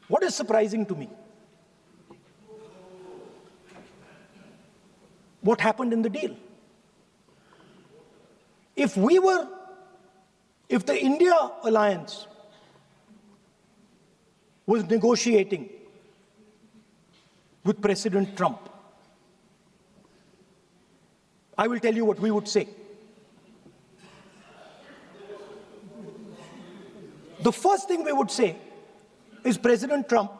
What is surprising to me? What happened in the deal? If the India alliance was negotiating with President Trump, I will tell you what we would say. The first thing we would say is, President Trump,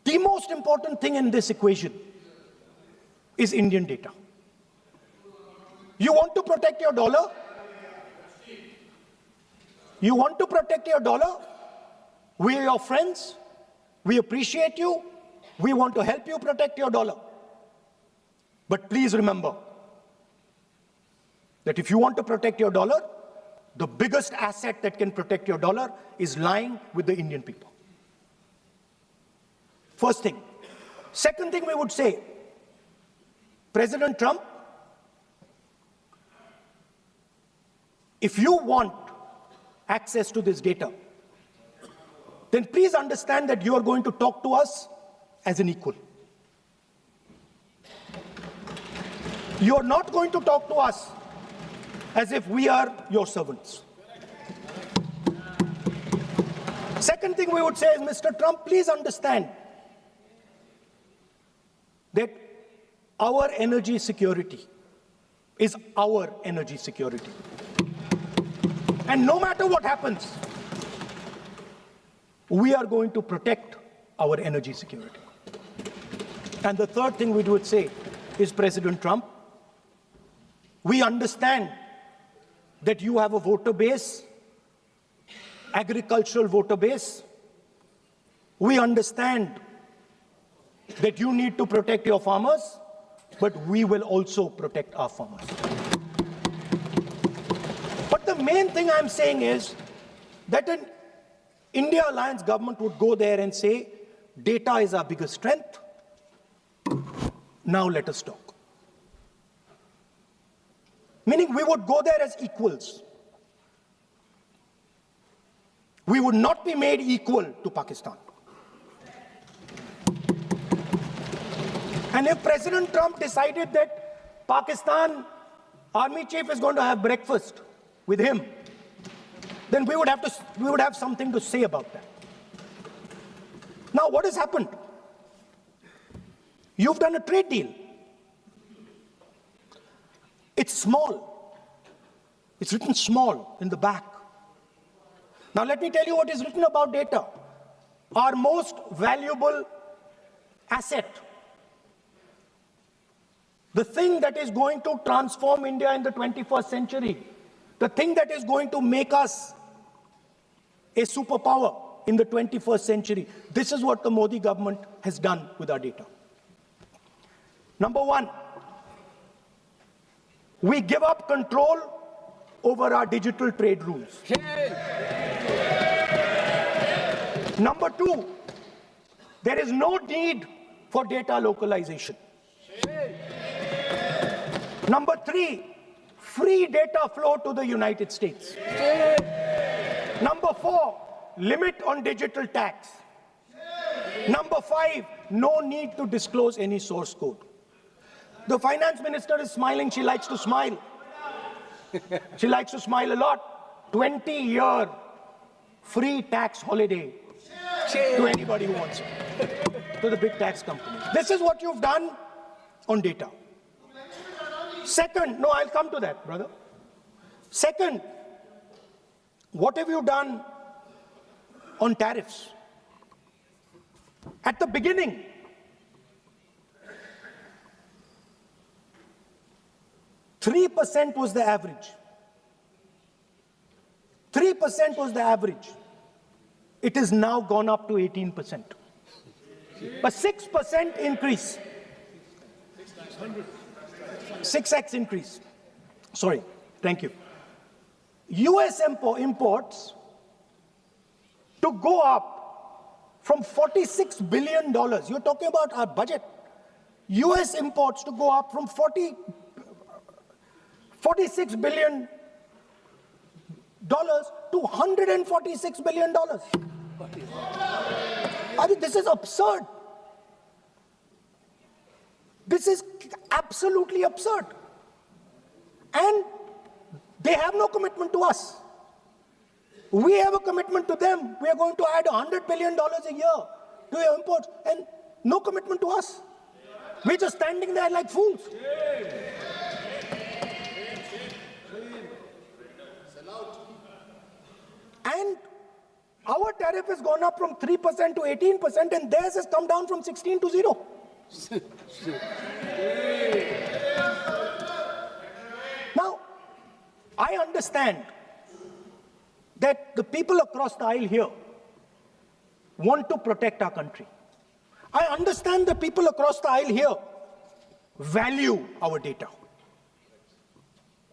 the most important thing in this equation is Indian data. You want to protect your dollar? You want to protect your dollar? We are your friends. We appreciate you. We want to help you protect your dollar. But please remember that if you want to protect your dollar, the biggest asset that can protect your dollar is lying with the Indian people. First thing. Second thing we would say, President Trump, if you want access to this data, then please understand that you are going to talk to us as an equal. You are not going to talk to us as if we are your servants. Second thing we would say is, Mr. Trump, please understand that our energy security is our energy security. And no matter what happens, we are going to protect our energy security. And the third thing we would say is, President Trump, we understand that you have a voter base, agricultural voter base. We understand that you need to protect your farmers, but we will also protect our farmers. But the main thing I'm saying is that an India alliance government would go there and say, data is our biggest strength. Now let us talk. Meaning we would go there as equals. We would not be made equal to Pakistan. And if President Trump decided that Pakistan army chief is going to have breakfast with him, then we would have something to say about that. Now, what has happened? You've done a trade deal. It's small. It's written small in the back. Now, let me tell you what is written about data. Our most valuable asset, the thing that is going to transform India in the 21st century, the thing that is going to make us a superpower in the 21st century. This is what the Modi government has done with our data. Number one, we give up control over our digital trade rules. Number two, there is no need for data localization. Number three, free data flow to the United States. Number four, limit on digital tax. Number five, no need to disclose any source code. The finance minister is smiling. She likes to smile. She likes to smile a lot. 20-year free tax holiday to anybody who wants it, to the big tax companies. This is what you've done on data. Second, no, I'll come to that, brother. Second, what have you done on tariffs? At the beginning, %3 was the average. 3% was the average. It has now gone up to 18%. A 6% increase. 6x increase. Sorry, thank you. US imports to go up from $46 billion. You're talking about our budget. US imports to go up from $46 billion to $146 billion. I mean, this is absurd. This is absolutely absurd. And they have no commitment to us. We have a commitment to them. We are going to add $100 billion a year to your imports, and no commitment to us. We're just standing there like fools. And our tariff has gone up from 3% to 18%, and theirs has come down from 16 to 0. Now, I understand that the people across the aisle here want to protect our country. I understand the people across the aisle here value our data.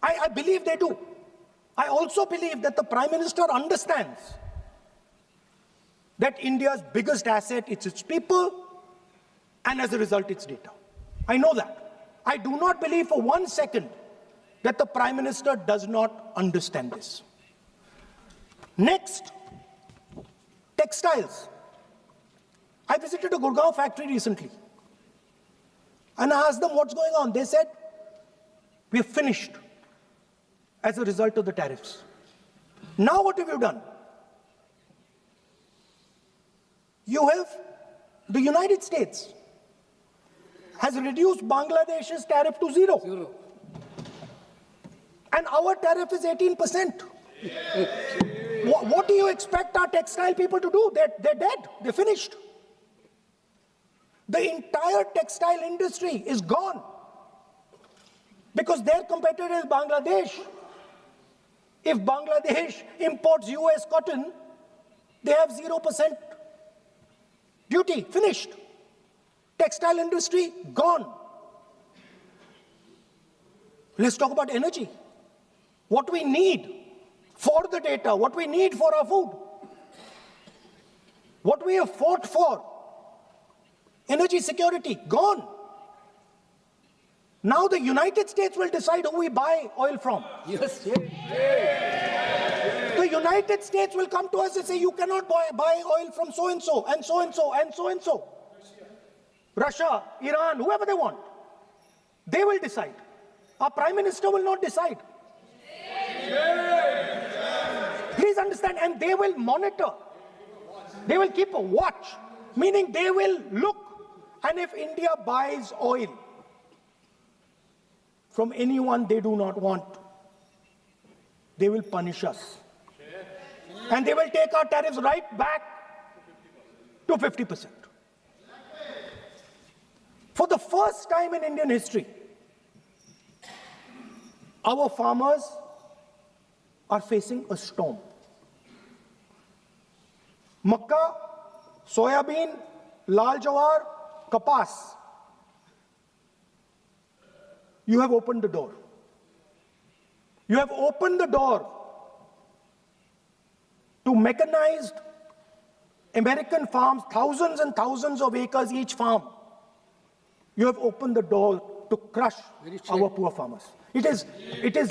I believe they do. I also believe that the Prime Minister understands that India's biggest asset is its people, and as a result, its data. I know that. I do not believe for 1 second that the Prime Minister does not understand this. Next, textiles. I visited a Gurgaon factory recently, and I asked them what's going on. They said, we're finished as a result of the tariffs. Now what have you done? The United States has reduced Bangladesh's tariff to 0. And our tariff is 18%. What do you expect our textile people to do? They're dead. They're finished. The entire textile industry is gone because their competitor is Bangladesh. If Bangladesh imports US cotton, they have 0% duty. Finished. Textile industry gone. Let's talk about energy. What we need for the data, what we need for our food, what we have fought for, energy security, gone. Now the United States will decide who we buy oil from. Yes. The United States will come to us and say, you cannot buy oil from so-and-so, and so-and-so, and so-and-so. Russia, Iran, whoever they want. They will decide. Our Prime Minister will not decide. Please understand, and they will monitor. They will keep a watch, meaning they will look, and if India buys oil from anyone they do not want, they will punish us. And they will take our tariffs right back to 50%. For the first time in Indian history, our farmers are facing a storm. Makkah, soybean, lal jawar, kapas. You have opened the door. You have opened the door to mechanized American farms, thousands and thousands of acres each farm. You have opened the door to crush our poor farmers. It is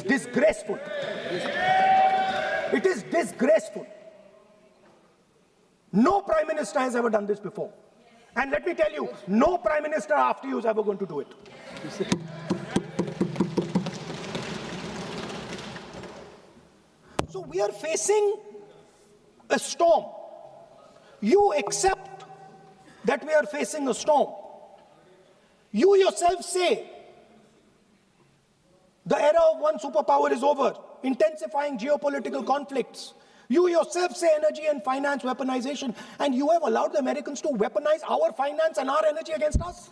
disgraceful. It is disgraceful. No Prime Minister has ever done this before. And let me tell you, no Prime Minister after you is ever going to do it. So we are facing a storm. You accept that we are facing a storm. You yourself say the era of one superpower is over, intensifying geopolitical conflicts. You yourself say energy and finance weaponization, and you have allowed the Americans to weaponize our finance and our energy against us.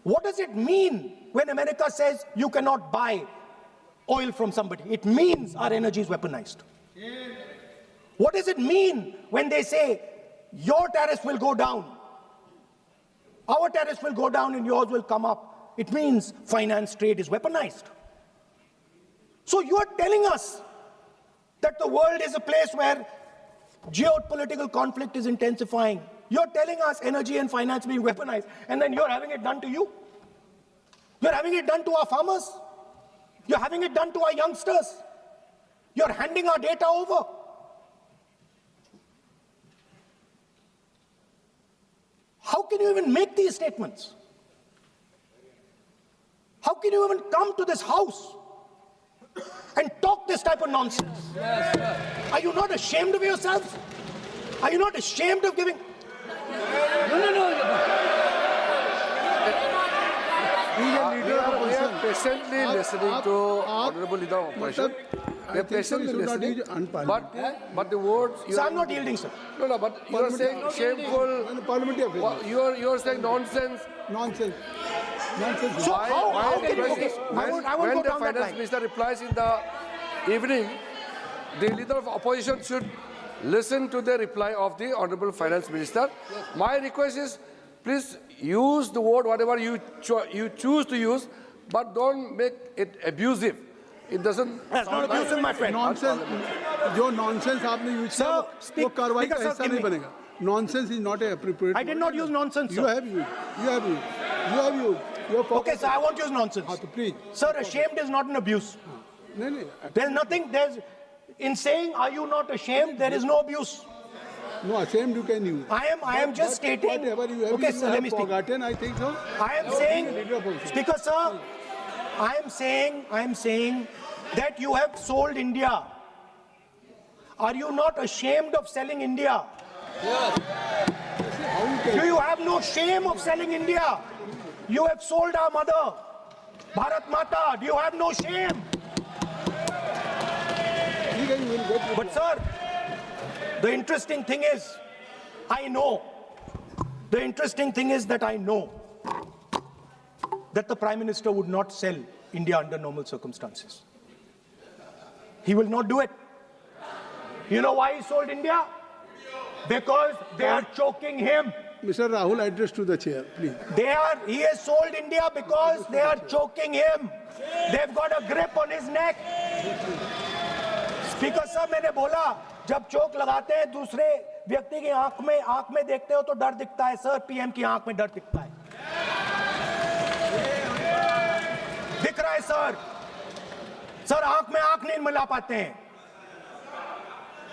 What does it mean when America says you cannot buy oil from somebody? It means our energy is weaponized. What does it mean when they say your tariffs will go down, our tariffs will go down and yours will come up? It means finance trade is weaponized. So you are telling us that the world is a place where geopolitical conflict is intensifying. You're telling us energy and finance being weaponized, and then you're having it done to you. You're having it done to our farmers. You're having it done to our youngsters. You're handing our data over. How can you even make these statements? How can you even come to this house and talk this type of nonsense? Yes, are you not ashamed of yourselves? Are you not ashamed of giving? No. We are patiently listening to Honorable Leader of Opposition. We are patiently listening. But the words. So I'm not yielding, sir. No, but you are saying shameful. You are saying nonsense. Nonsense. So how can you? Okay, I won't when go the down that finance line. minister replies in the evening, the leader of opposition should listen to the reply of the honorable finance minister. Yes. My request is, please use the word whatever you choose to use, but don't make it abusive. It doesn't. That's not abusive, my friend. Nonsense. जो nonsense आपने use किया वो कार्रवाई का हिस्सा नहीं बनेगा. Nonsense is not appropriate. I did not use nonsense, sir. You have used. Okay, sir, I won't use nonsense. Please. Sir, ashamed is not an abuse. No. There's in saying, are you not ashamed? There is no abuse. No, ashamed you can use. I am just stating. Whatever you have, okay, sir, let me speak. Forgotten, I think so. I am saying, Speaker, sir, I am saying that you have sold India. Are you not ashamed of selling India? Yes. Do you have no shame of selling India? You have sold our mother, Bharat Mata. Do you have no shame? But sir, the interesting thing is, I know that the Prime Minister would not sell India under normal circumstances. He will not do it. You know why he sold India? Because they are choking him. Mr. Rahul, address to the chair, please. He has sold India because they are choking him. They've got a grip on his neck. Speaker sir, मैंने बोला जब चोक लगाते हैं दूसरे व्यक्ति की आंख में देखते हो तो डर दिखता है सर. पीएम की आंख में डर दिखता है. दिख रहा है सर आंख में आंख नहीं मिला पाते हैं.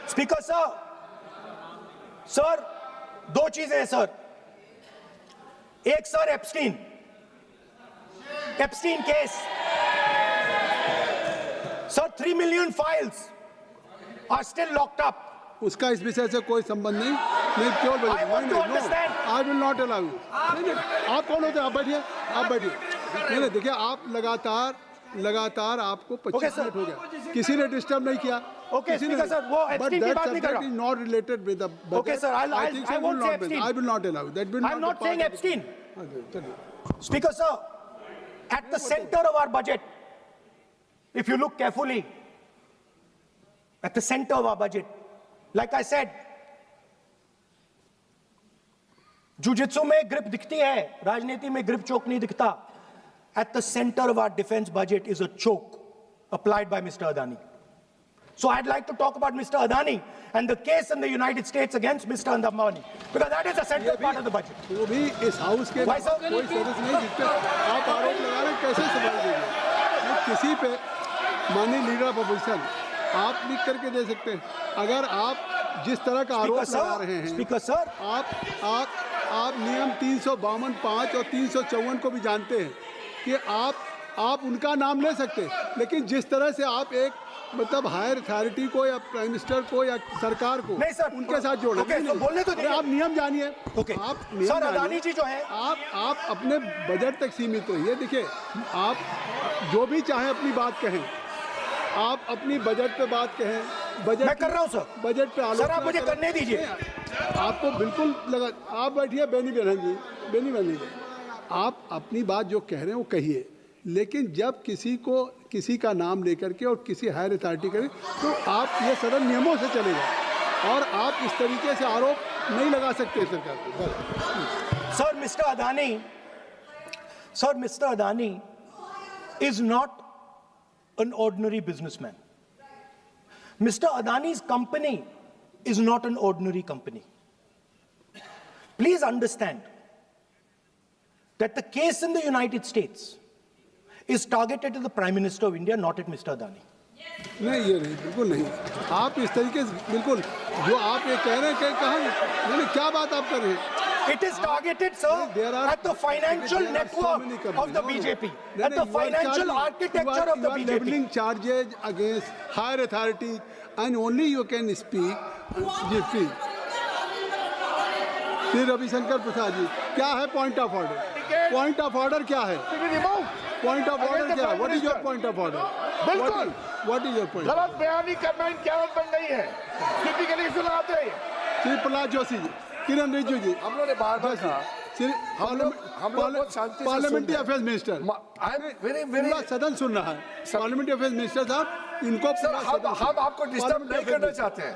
स्पीकर सर दो चीजें हैं सर. एक sir Epstein case sir 3 million files are still locked up. उसका इस विषय से कोई संबंध नहीं. मैं क्यों बोल रहा हूं? I will not allow you. आप कौन होते हैं? आप बैठिए. नहीं देखिए आप लगातार आपको 25 मिनट हो गया. किसी ने डिस्टर्ब नहीं किया. Okay, Speaker sir, वो एप्स्टीन की बात नहीं कर रहा. But that subject is not related with the budget. Okay, sir, I won't say Epstein. I will not allow. That will not. I'm not saying Epstein. Speaker sir, at the center of our budget, if you look carefully, at the center of our budget, like I said, jujitsu में grip दिखती है, राजनीति में grip choke नहीं दिखता. At the center of our defense budget is a choke applied by Mr. Adani. So I'd like to talk about Mr. Adani and the case in the United States against Mr. Ambani, because that is a central part of the budget. वो भी इस house के कोई सदस्य नहीं जिसपे आप आरोप लगा रहे हैं. कैसे सवाल देंगे? किसी पे माननीय लीडर ऑफ अपोजिशन आप लिख करके दे सकते हैं. अगर आप जिस तरह का आरोप लगा रहे हैं, स्पीकर सर, आप नियम 352, 5 और 354 को भी जानते हैं कि आप उनका नाम ले सकते हैं, लेकिन जिस तरह से आप एक मतलब हायर अथॉरिटी को या प्राइम मिनिस्टर को या सरकार को नहीं सर, उनके साथ जोड़ रहे हैं. बोलने तो आप नियम जानिए. आप सर अदानी जी जो है, आप अपने बजट तक सीमित रहिए. देखिए आप जो भी चाहे अपनी बात कहें, आप अपनी बजट पे बात कहें. बजट मैं कर रहा हूं सर. बजट पे आलोचना. सर आप मुझे करने दीजिए. आपको बिल्कुल लगा. आप बैठिए बेनी बहन जी, आप अपनी बात जो कह रहे हैं वो कहिए, लेकिन जब किसी का नाम लेकर के और किसी हायर अथॉरिटी करें तो आप ये सदन नियमों से चलेगा और आप इस तरीके से आरोप नहीं लगा सकते सरकार को. Sir mister Adani is not an ordinary businessman. Mr. Adani's company is not an ordinary company. Please understand that the case in the United States is targeted at the Prime Minister of India, not at Mr. Adani. नहीं, ये नहीं, बिल्कुल नहीं। आप इस तरीके से बिल्कुल जो आप ये कह रहे हैं कि कहाँ नहीं, क्या बात आप कर रहे हैं? It is targeted, sir, at the financial network of the BJP, at the financial architecture of the You are BJP. leveling charges against higher authority and only you can speak. जी प्लीज। श्री रविशंकर प्रसाद जी, क्या है point of order? Point of order क्या है? Point of order क्या है? What is your point of order? बिल्कुल। What is your point? गलत बयानी करना इनकी आदत बन गई है, टिपिकली सुनाते हैं। श्री प्रहलाद जोशी जी, किरण रिजिजू जी, हम लोगों ने बार-बार कहा, श्री हम लोग बहुत शांति से पार्लियामेंट्री सुन रहे affairs minister, I am very पूरा सदन सुन रहा है। पार्लियामेंट्री अफेयर्स मिनिस्टर साहब, इनको सर, पूरा सदन हम आपको डिस्टर्ब नहीं करना चाहते हैं,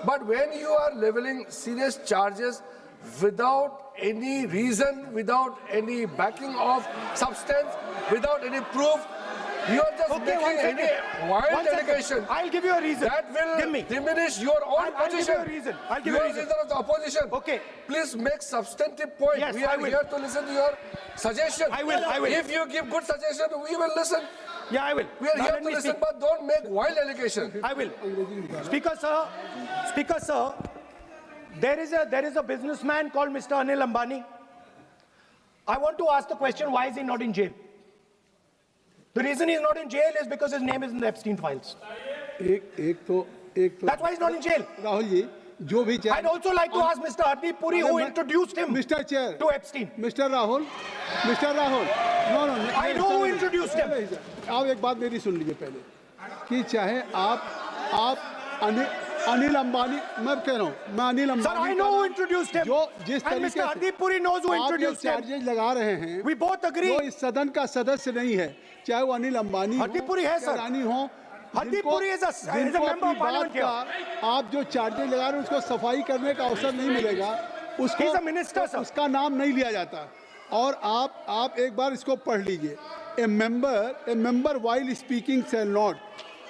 but when you are levelling serious charges without any reason, without any backing of substance, without any proof, you are just Okay, one making any second. wild One second. allegation. I'll give you a reason. That will Give me. diminish your own I'll give you position. a reason. I'll give you you a are reason. leader of the opposition. Okay. Please make substantive point. Yes, we I are will. here to listen to your suggestion. I will. If you give good suggestion, we will listen. Yeah, I will. We are Now here let to me listen, speak. but don't make wild allegation. I will. Speaker, sir, there is a businessman called Mr. Anil Ambani. I want to ask the question, why is he not in jail? The reason he's not in jail is because his name is in the Epstein files. एक तो That's why he's not in jail. Rahul ji, जो भी चाहे, I'd also like to ask Mr. Hardeep Puri, who introduced him mister chair, to Epstein. Mister Rahul, no no, I know who introduced him. आप एक बात मेरी सुन लीजिए पहले, कि चाहे आप अनिल अंबानी, मैं कह रहा हूँ, मैं Anil Ambani, Sir, I know who introduced him. जो जिस And तरीके Mr. से Hardeep Puri knows who आप जो introduced him. चार्जेज लगा रहे हैं, We both agree. जो इस सदन का सदस्य नहीं है, चाहे वो अनिल अंबानी हरदीप पुरी है, सर। रानी हो, Hardeep Puri is a member of अपनी parliament बात का आप जो चार्जेज लगा रहे हैं उसको सफाई करने का अवसर नहीं मिलेगा, उसको He's a minister, sir. उसका नाम नहीं लिया जाता। और आप एक बार इसको पढ़ लीजिए, a member while speaking shall not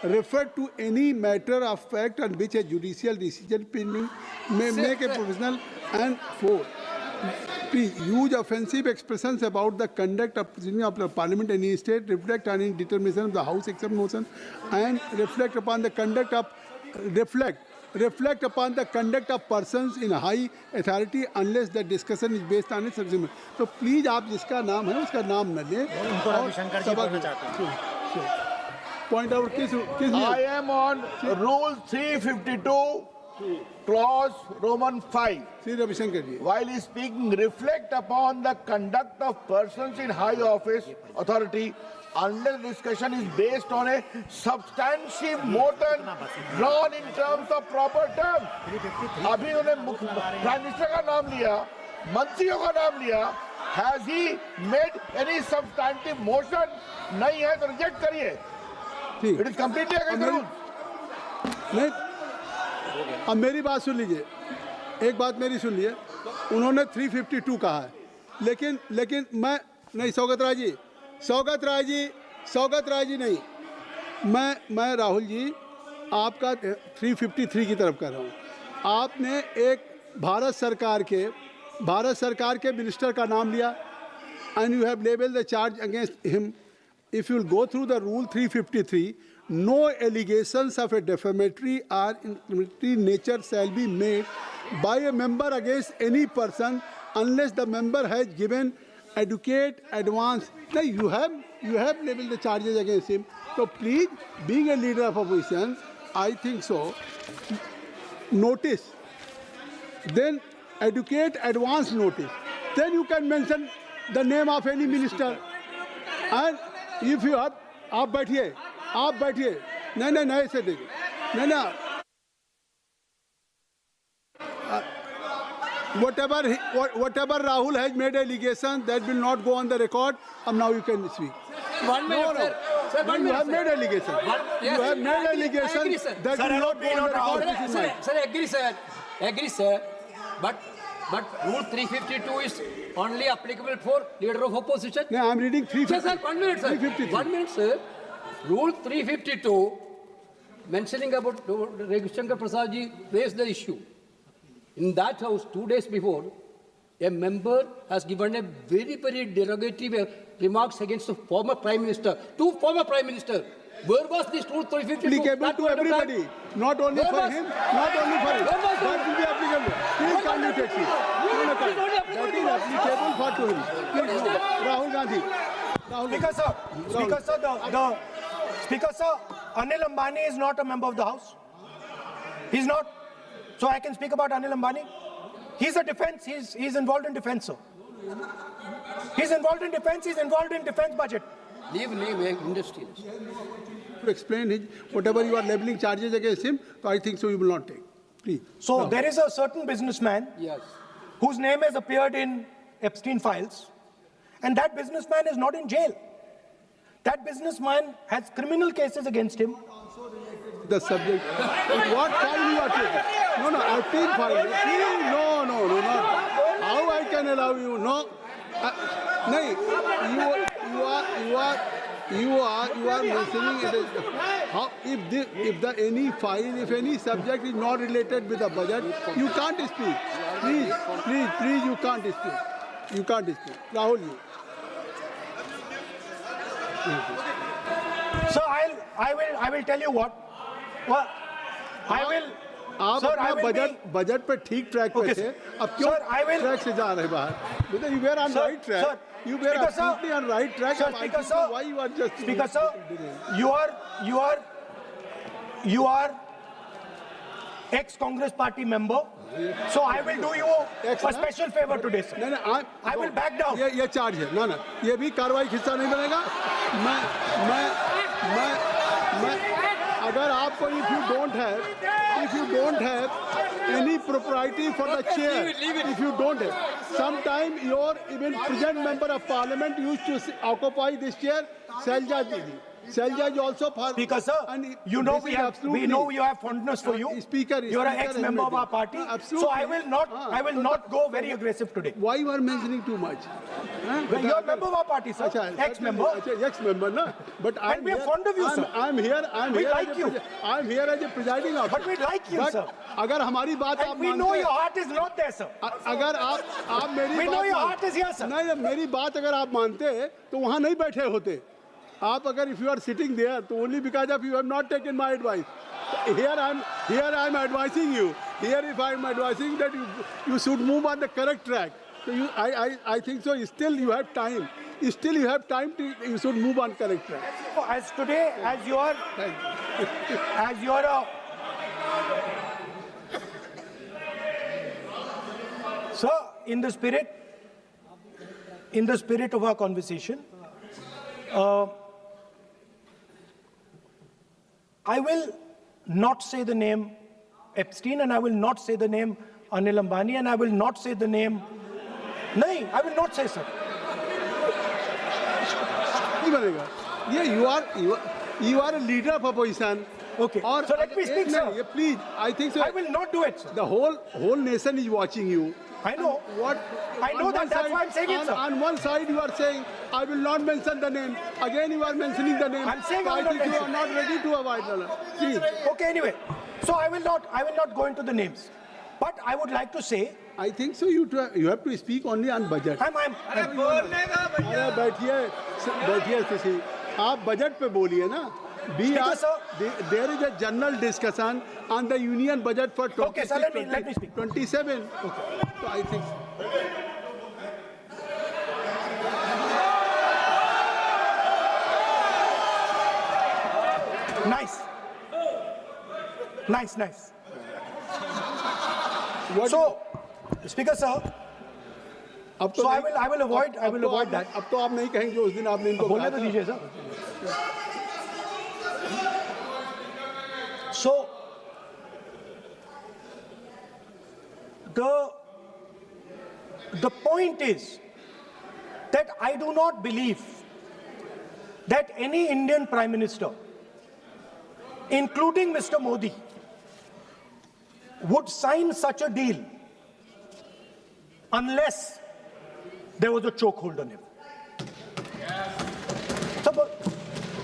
refer to any matter of fact on which a judicial decision pending may make a provisional and for use offensive expressions about the conduct of the parliament in any state, reflect on any determination of the house except motion, and reflect upon the conduct of persons in high authority unless the discussion is based on a subsequent. तो please आप जिसका नाम है उसका नाम न लें। Point out किस I am on Rule 352, Clause Roman 5. Shri Ravishankar ji, While speaking, reflect upon the conduct of persons in high office, authority, unless discussion is based on a substantive motion drawn in terms of proper terms. अभी उन्होंने prime minister का नाम लिया, मंत्रियों का नाम लिया. Has he made any substantive motion? नहीं है तो रिजेक्ट करिए. ठीक, It is completely against the rules. नहीं, अब मेरी बात सुन लीजिए, एक बात मेरी सुन लीजिए, उन्होंने 352 कहा है, लेकिन मैं नहीं, सौगत राय जी नहीं, मैं राहुल जी आपका 353 की तरफ कर रहा हूँ। आपने एक भारत सरकार के मिनिस्टर का नाम लिया, and you have labeled the charge against him. If you will go through the rule 353, no allegations of a defamatory or incriminatory nature shall be made by a member against any person unless the member has given adequate advance. Now you have labeled the charges against him. So please, being a leader of opposition, I think so. Notice, then adequate advance notice. Then you can mention the name of any minister. And if you have, आप बैठिए, नहीं ऐसे देखिए, नहीं, whatever Rahul has made allegation that will not go on the record, and now you can speak. 1 minute, sir. Sir, 1 You minute, have sir. made allegation. Yes, You have I made agree, allegation sir. that Sir, will not go on the record. This is mine. Sir, agree, sir. But Rule 352 is only applicable for leader of opposition. No, I am reading 350. Sir, 1 minute, sir. 353. 1 minute, sir. Rule 352, mentioning about Ravishankar Prasad ji raised the issue. In that house, 2 days before, a member has given a very, very derogatory remarks against the former Prime Minister, two former Prime Minister. Where was this rule 352? Applicable That to point of time? everybody, not only Where for was- him, not only for him. Where was the- That will be applicable. Please kindly take seat. It is only That is applicable for to him. Please, no. Rahul Gandhi. Rahul Speaker sir, Speaker sir, Speaker sir, Anil Ambani is not a member of the House. He's not. So I can speak about Anil Ambani. He's a defense. He's involved in defense, sir. He's involved in defense. He's involved in defense budget. Leave industrialists. to explain his, whatever you are leveling charges against him, so I think so you will not take. Please. So there is a certain businessman Yes. whose name has appeared in Epstein files, and that businessman is not in jail. That businessman has criminal cases against him. The subject. What file you are taking? No, Epstein file. Please, no, not. How I can allow you? No. No, you are mentioning it as how if any subject is not related with the budget, you can't speak. Please, you can't speak. You can't speak. Rahul, you. So I will tell you what. Well, I will. आप Sir, I अपना will budget पे ठीक track पे Okay, थे, sir. अब क्यों Sir, I will- track से जा रहे बाहर? Because you were on Sir, right track. sir, You were Speaker, sir. absolutely on right track. Sir, I Speaker, think so sir. why you are just Speaker sir, you are ex-Congress party member. So I will do you a special favor today, sir. नहीं, I will back down. ये charge है ना ये भी कार्रवाई का हिस्सा नहीं बनेगा मैं अगर आपको if you don't have any propriety for the chair, if you don't have, sometime your even present member of parliament used to occupy this chair, Selja Didi. Selja is also for Speaker sir, and you know this we is have absolutely- fondness for you. Speaker, You are an Speaker ex-member has of our made party. it. So Absolutely. I will not go very aggressive today. Why you are mentioning too much? You are a member of our party, sir. Ex-member. Ex-member, na? But And we are fond of you, sir. I'm here. We like you. I'm here as a presiding officer. But we like you, But sir. अगर हमारी बात आप And we know मानते your heart is not there, sir. अगर आप मेरी We know बात your मान- heart is here, sir. नहीं मेरी बात अगर आप मानते तो वहाँ नहीं बैठे होते आप अगर if you are sitting there तो only because of you have not taken my advice. Here I'm advising you. Here if I'm advising that you should move on the correct track. So I think so. Still you have time. Still you have time to you should move on correct track. As today, as you are a sir, in the spirit of our conversation, I will not say the name Epstein, and I will not say the name Anil Ambani, and I will not say the name. No, I will not say, sir. नहीं बनेगा ये you are a leader of opposition. Okay. और So let me speak, sir. नहीं, please I think so. I will not do it, sir. The whole nation is watching you. I know. What? I know on that, one that's side- why I'm saying it, sir. On one side you are saying, I will not mention the name. Again you are mentioning the name. I'm saying So I will I not think you are mention. not ready to avoid the Please. Okay, anyway. So I will not go into the names. But I would like to say, I think so you have to speak only on budget. I'm अरे बैठिए किसी आप budget पे बोलिए ना Speaker, sir. There is a general discussion on the union budget for 26, Okay, sir, let me speak. 27. Okay. So I think nice. what So, Speaker, sir, अब तो so I नहीं- will avoid that. अब तो आप नहीं कहेंगे उस दिन आपने इनको बोलने कहा तो था। दीजिए, sir. So, the point is that I do not believe that any Indian Prime Minister, including Mr. Modi, would sign such a deal unless there was a chokehold on him. So, but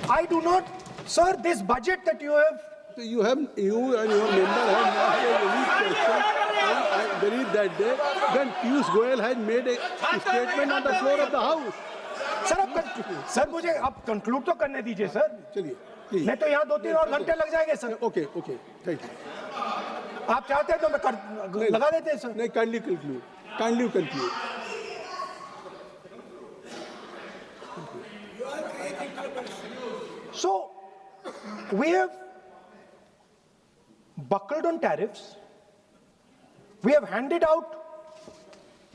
I do not, sir, this budget that you have. So you and your member have not made any question. And I believe that day when Piyush Goyal had made a statement on the floor of the House. Sir मुझे आप conclude तो करने दीजिए sir. चलिए नहीं तो यहाँ 2-3 और घंटे लग जाएंगे sir. Okay okay, thank you. आप चाहते हैं तो मैं लगा देते हैं सर। नहीं, kindly conclude, kindly conclude. So, we have buckled on tariffs. We have handed out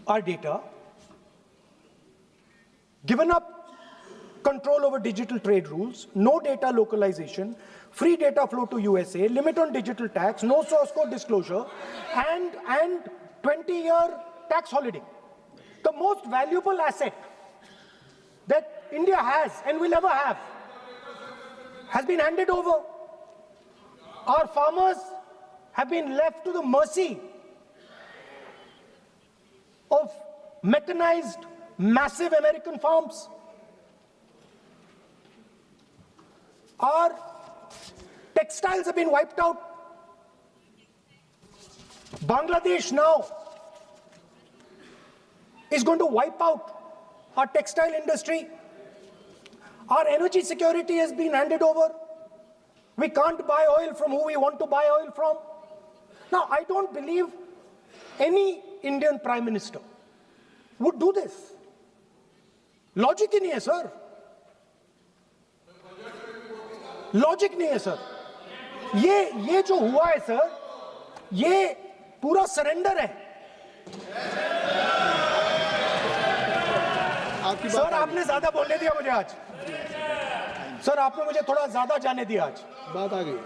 our data, given up control over digital trade rules, no data localization, free data flow to USA, limit on digital tax, no source code disclosure, and 20-year tax holiday. The most valuable asset that India has and will ever have has been handed over. Our farmers have been left to the mercy of mechanized, massive American farms. Our textiles have been wiped out. Bangladesh now is going to wipe out our textile industry. Our energy security has been handed over. We can't buy oil from who we want to buy oil from. Now, I don't believe any Indian Prime Minister would do this. Logic ही नहीं है sir. Logic नहीं है sir. ये जो हुआ है sir, ये पूरा सरेंडर है. सर आपने ज्यादा बोलने दिया मुझे आज. सर आपने मुझे थोड़ा ज्यादा जाने दिया आज. बात आ गई.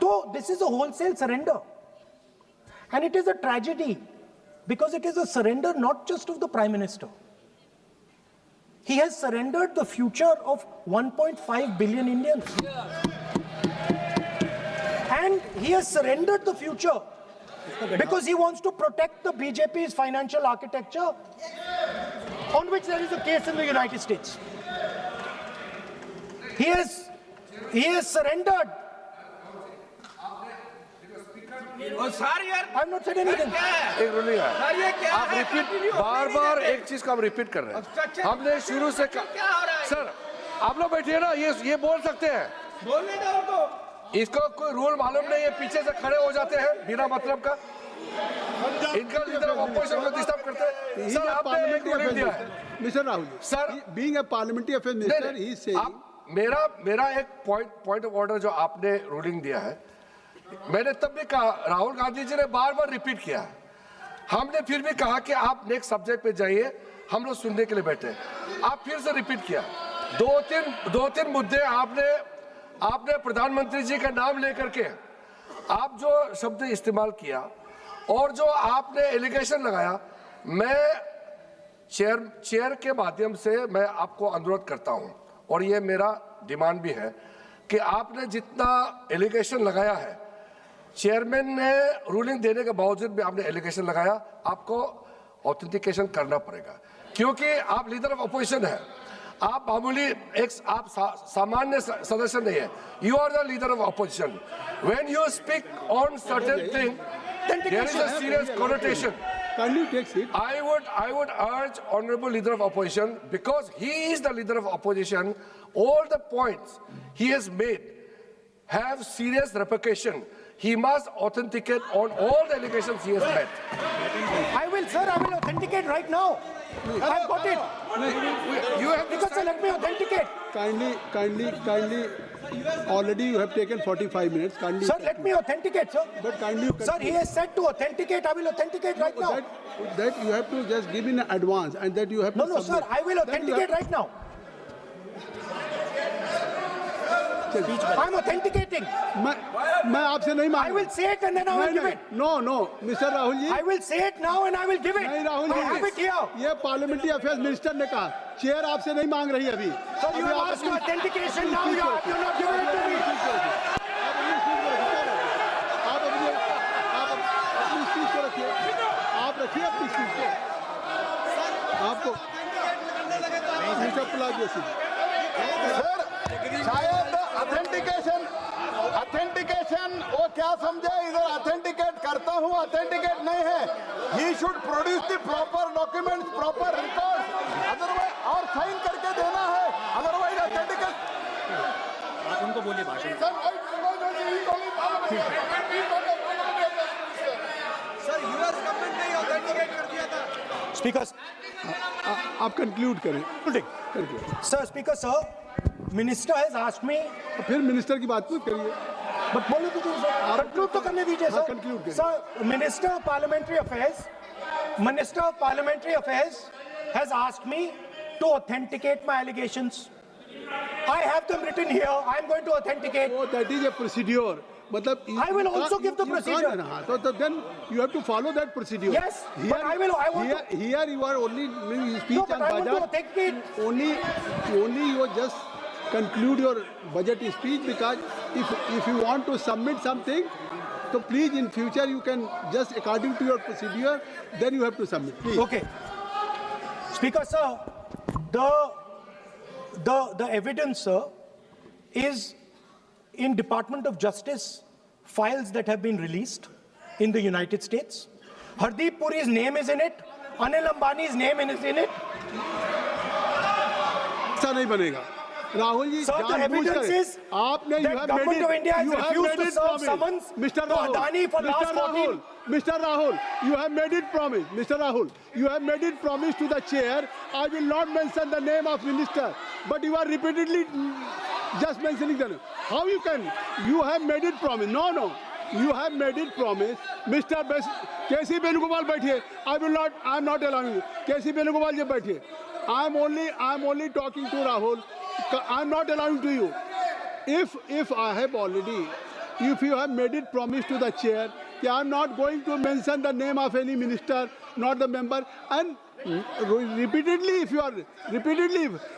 तो this is a wholesale surrender. And it is a tragedy because it is a surrender not just of the Prime Minister. He has surrendered the future of 1.5 billion Indians. And he has surrendered the future because he wants to protect the BJP's financial architecture, on which there is a case in the United States. He has surrendered. I'm not saying anything. एक ruling है, आप repeat बार-बार एक चीज को हम repeat कर रहे हैं. हमने शुरू से सर आप लोग बैठिए ना, ये बोल सकते हैं. बोलने दो उनको. इसको कोई रूल मालूम नहीं है, पीछे से खड़े हो जाते हैं बिना मतलब का. इनका लीडर ऑपोजिशन को डिस्टर्ब करते हैं. सर आपने एक रूलिंग दिया है. Mister Rahul sir, being a parliamentary affair minister, he is saying, मेरा एक पॉइंट ऑफ ऑर्डर जो आपने रूलिंग दिया है, मैंने तब भी कहा, राहुल गांधी जी ने बार-बार रिपीट किया. हमने फिर भी कहा कि आप नेक्स्ट सब्जेक्ट पे जाइए, हम लोग सुनने के लिए बैठे. आप फिर से रिपीट किया. दो तीन मुद्दे आपने प्रधानमंत्री जी का नाम लेकर के आप जो शब्द इस्तेमाल किया और जो आपने एलिगेशन लगाया, मैं चेयर के माध्यम से मैं आपको अनुरोध करता हूं और ये मेरा डिमांड भी है कि आपने जितना एलिगेशन लगाया है, चेयरमैन ने रूलिंग देने के बावजूद भी आपने एलिगेशन लगाया, आपको ऑथेंटिकेशन करना पड़ेगा, क्योंकि आप लीडर ऑफ अपोजिशन है. आप मामूली आप सामान्य सदस्य नहीं है. You are the leader of opposition. When you speak on certain thing, there is a serious connotation. kindly take seat. I would urge honorable leader of opposition, because he is the leader of opposition, all the points he has made have serious repercussion. He must authenticate on all the allegations he has made. I will authenticate right now. I've got it. You have Because sir, let me authenticate. Kindly. Already you have taken 45 minutes. Kindly. Sir, let me authenticate, sir. But kindly. Sir, he has said to authenticate. I will authenticate right now. That you have to just give in advance, and that you have to. No, sir. I will authenticate right now. I'm authenticating. मैं आपसे नहीं मांग. I will say it and then I will give it. No, Mr. Rahul ji. I will say it now and I will give it. नहीं Rahul ji. I have it here. ये parliamentary affairs minister ने कहा, chair आपसे नहीं मांग रही अभी. Sir, you have asked for authentication now. You're not giving it to me. आप अपनी स्पीच को रखिए. आप रखिए अपनी स्पीच को. आपको मिस्टर प्लाजी. शायद ऑथेंटिकेशन वो क्या समझे, इधर ऑथेंटिकेट करता हूँ, ऑथेंटिकेट नहीं है. He should produce the proper document, proper record, otherwise और साइन करके देना है, अदरवाइज ऑथेंटिकेट. आप उनको बोलिए भाषण। सर यूएस गवर्नमेंट ने ऑथेंटिकेट कर दिया था। Speaker, आप कंक्लूड करें। sir, Speaker, sir, Minister has asked me. फिर मिनिस्टर की बात मत करिए। But बोलो तो सर, conclude तो करने दीजिए हाँ, सर। conclude करिए। Sir, Minister of Parliamentary Affairs has asked me to authenticate my allegations. I have them written here. I am going to authenticate. Oh, that is a procedure. मतलब I will also give the procedure. हाँ, तो then you have to follow that procedure. Yes, but I want to. Here you are only doing speech No, on but I want to budget. authenticate. Only you just conclude your budget speech, because if you want to submit something, so please in future you can just according to your procedure, then you have to submit. Please. Okay. Speaker, sir, the evidence, sir, is in Department of Justice files that have been released in the United States. Hardeep Puri's name is in it. Anil Ambani's name is in it. ऐसा नहीं बनेगा। Rahul ji, Sir, the evidence is आपने that government of India has refused to serve summons Mr. to Adani for last 14. Mr. Rahul, you have made it promise. Mr. Rahul, you have made it promise to the chair. I will not mention the name of minister, but you are repeatedly just mentioning the name. How you can? You have made it promise. No. You have made it promise. Mr. K.C. Venugopal बैठिए. I am not allowing you. K.C. Venugopal जी बैठिए. I am only talking to Rahul. I am not allowing to you. If I have already, if you have made it promise to the chair, I am not going to mention the name of any minister, not the member, and repeatedly,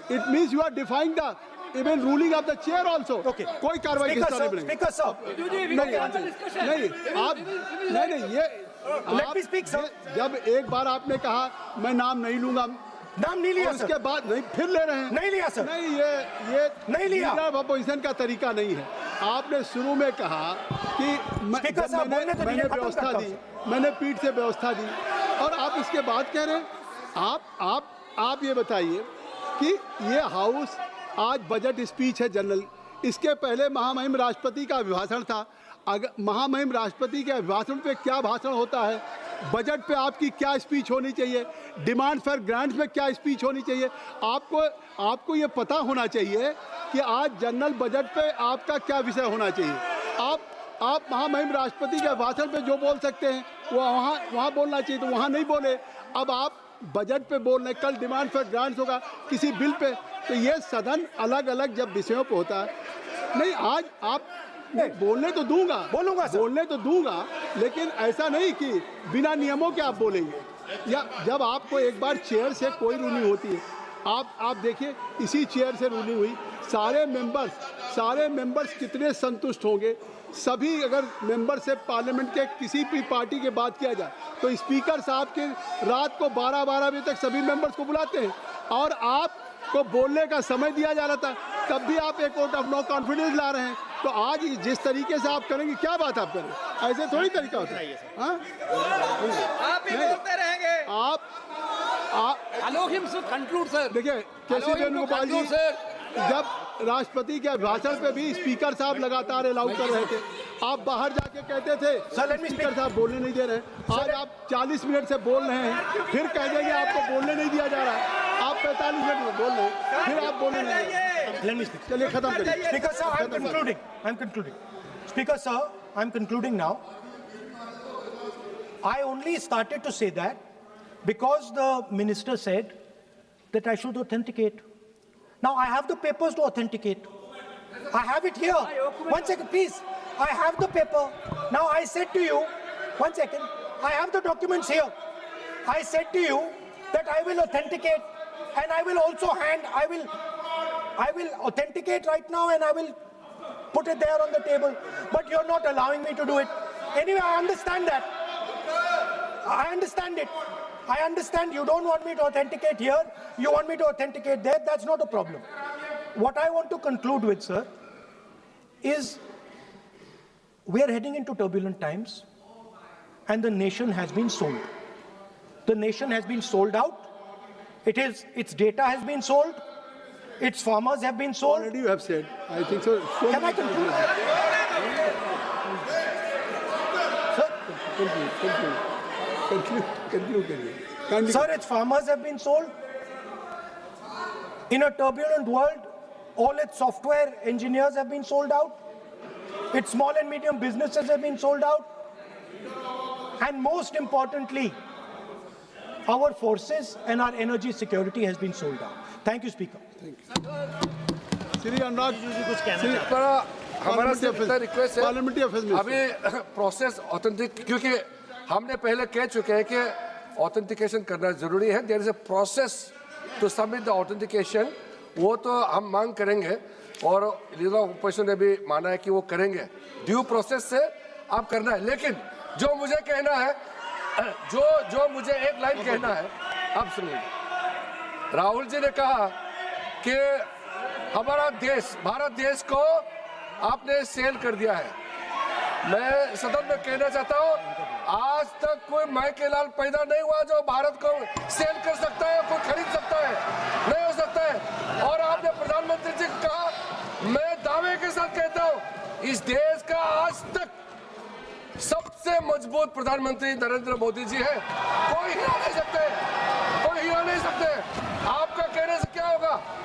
it means you are defying the even ruling of the chair also. Okay. कोई कार्रवाई Speaker, किस तरह sir, नहीं Speaker, sir. Let me speak, sir. जब एक बार आपने कहा मैं नाम नहीं लूंगा, नाम नहीं लिया, और उसके सर. बाद नहीं फिर ले रहे हैं। नहीं लिया, सर. नहीं, ये नहीं लिया. लीडर ऑफ अपोजिशन का तरीका नहीं है। आपने शुरू में कहा कि स्पीकर साहब, बोलने तो मैंने दीजिए, खत्म व्यवस्था करता दी, हूं, मैंने पीठ से व्यवस्था दी, और आप इसके बाद कह रहे हैं। आप ये बताइए कि ये हाउस आज बजट स्पीच है जनरल, इसके पहले महामहिम राष्ट्रपति का अभिभाषण था। अगर महामहिम राष्ट्रपति के अभिभाषण पे क्या भाषण होता है, बजट पे आपकी क्या स्पीच होनी चाहिए, डिमांड फॉर ग्रांट्स में क्या स्पीच होनी चाहिए, आपको ये पता होना चाहिए कि आज जनरल बजट पे आपका क्या विषय होना चाहिए। आप महामहिम राष्ट्रपति के भाषण पे जो बोल सकते हैं वो वहाँ बोलना चाहिए, तो वहाँ नहीं बोले। अब आप बजट पे बोल रहे, कल डिमांड फॉर ग्रांट्स होगा किसी बिल पे, तो ये सदन अलग अलग जब विषयों पे होता है। नहीं, आज आप बोलने तो दूंगा, बोलने तो दूंगा, लेकिन ऐसा नहीं कि बिना नियमों के आप बोलेंगे। या जब आपको एक बार चेयर से कोई रूलिंग होती है, आप देखिए इसी चेयर से रूलिंग हुई, सारे मेंबर्स कितने संतुष्ट होंगे। सभी अगर मेंबरशिप पार्लियामेंट के किसी भी पार्टी के बात किया जाए तो स्पीकर साहब के रात को 12 बजे तक सभी मेंबर्स को बुलाते हैं, और आपको बोलने का समय दिया जा रहा था, तब भी आप एक वोट ऑफ नो कॉन्फिडेंस ला रहे हैं। तो आज जिस तरीके से आप करेंगे, क्या बात आप करें, ऐसे थोड़ी तरीका होता है। हाँ, आप ही बोलते रहेंगे। Allow him to conclude, sir. देखिए केसी वेणुगोपाल जी, जब राष्ट्रपति के भाषण पे भी स्पीकर साहब लगातार अलाउ कर रहे थे, आप बाहर जाके कहते थे स्पीकर साहब बोलने नहीं दे रहे। आज आप 40 मिनट से बोल रहे हैं, फिर कह देंगे आपको बोलने नहीं दिया जा रहा है। आप 45 मिनट में बोल रहे हैं, फिर आप बोलने नहीं दे रहे। चलिए खत्म करिए। Speaker sir, I'm concluding. Speaker sir, I'm concluding now. I only started to say that because the minister said that I should authenticate. Now I have the papers to authenticate. I have it here. 1 second, please. I have the paper. Now I said to you, 1 second, I have the documents here. I said to you that I will authenticate, and I will also I will authenticate right now, and I will put it there on the table. But you're not allowing me to do it. Anyway, I understand that. I understand it. I understand you don't want me to authenticate here. You want me to authenticate there. That's not a problem. What I want to conclude with, sir, is we are heading into turbulent times, and the nation has been sold. The nation has been sold out. Its data has been sold. its farmers have been sold. Already you have said. I think so. Can I conclude? Conclude. Sir, its farmers have been sold. In a turbulent world, all its software engineers have been sold out. Its small and medium businesses have been sold out. And most importantly, our forces and our energy security has been sold out. Thank you, Speaker. Shri Anurag, Shri हमारा सिर्फ इतना request है Parliamentary Affairs Minister. अभी process authentic, क्योंकि हमने पहले कह चुके हैं कि ऑथेंटिकेशन करना जरूरी है. There is a process to submit the authentication. वो तो हम मांग करेंगे और लीडर ऑफ अपोजिशन ने भी माना है कि वो करेंगे. ड्यू प्रोसेस से आप करना है. लेकिन जो मुझे कहना है, जो मुझे एक लाइन कहना है, आप सुनिए. राहुल जी ने कहा कि हमारा देश, भारत देश को आपने सेल कर दिया है. मैं सदन में कहना चाहता हूं, आज तक कोई माइकेलाल पैदा नहीं हुआ जो भारत को सेल कर सकता है, कोई खरीद सकता है, नहीं हो सकता है. और आपने प्रधानमंत्री जी को कहा, मैं दावे के साथ कहता हूं, इस देश का आज तक सबसे मजबूत प्रधानमंत्री नरेंद्र मोदी जी है. कोई हिला नहीं सकते, कोई हिला नहीं सकते. आपका कहने से क्या होगा?